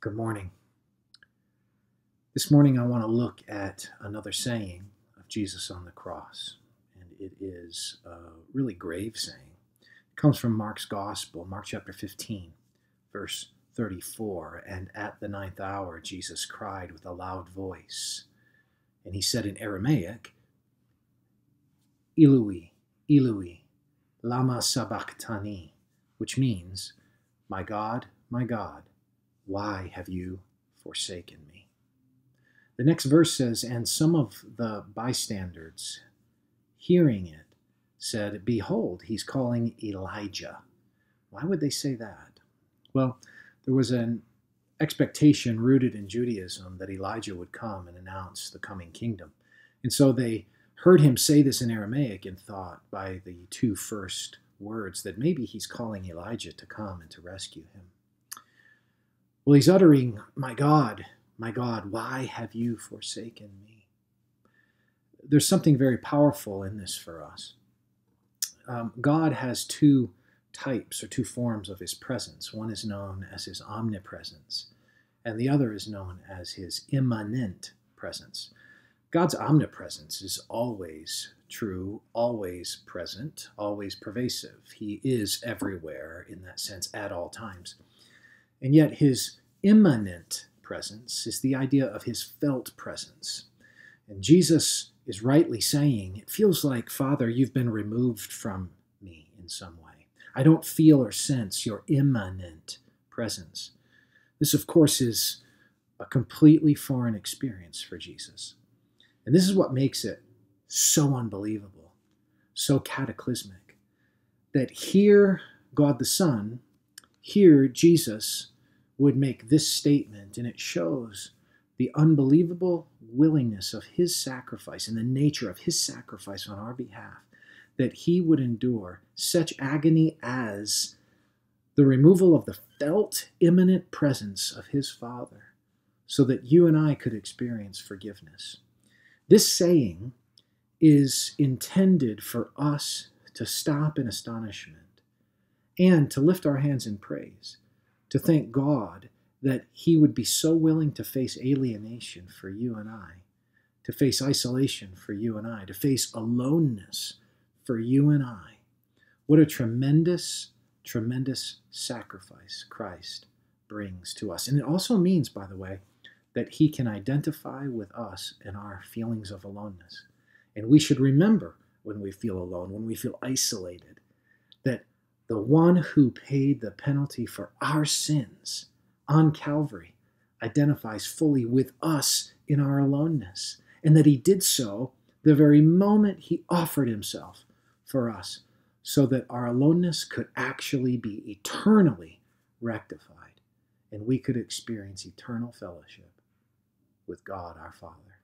Good morning. This morning I want to look at another saying of Jesus on the cross, and it is a really grave saying. It comes from Mark's Gospel, Mark chapter 15, verse 34. And at the 9th hour Jesus cried with a loud voice, and he said in Aramaic, Eloi, Eloi, lama sabachthani, which means, my God, why have you forsaken me? The next verse says, and some of the bystanders, hearing it, said, behold, he's calling Elijah. Why would they say that? Well, there was an expectation rooted in Judaism that Elijah would come and announce the coming kingdom. And so they heard him say this in Aramaic and thought by the two first words that maybe he's calling Elijah to come and to rescue him. Well, he's uttering, my God, why have you forsaken me? There's something very powerful in this for us. God has two types or two forms of his presence. One is known as his omnipresence, and the other is known as his immanent presence. God's omnipresence is always true, always present, always pervasive. He is everywhere in that sense at all times. And yet his immanent presence is the idea of his felt presence. And Jesus is rightly saying, it feels like, Father, you've been removed from me in some way. I don't feel or sense your immanent presence. This, of course, is a completely foreign experience for Jesus. And this is what makes it so unbelievable, so cataclysmic, that here God the Son, here Jesus would make this statement, and it shows the unbelievable willingness of his sacrifice and the nature of his sacrifice on our behalf, that he would endure such agony as the removal of the felt immanent presence of his Father, so that you and I could experience forgiveness. This saying is intended for us to stop in astonishment and to lift our hands in praise, to thank God that he would be so willing to face alienation for you and I, to face isolation for you and I, to face aloneness for you and I. What a tremendous, tremendous sacrifice Christ brings to us. And it also means, by the way, that he can identify with us in our feelings of aloneness. And we should remember when we feel alone, when we feel isolated, that the one who paid the penalty for our sins on Calvary identifies fully with us in our aloneness, and that he did so the very moment he offered himself for us, so that our aloneness could actually be eternally rectified, and we could experience eternal fellowship with God our Father.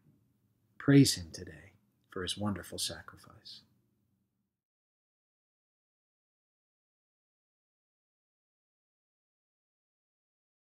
Praise him today for his wonderful sacrifice.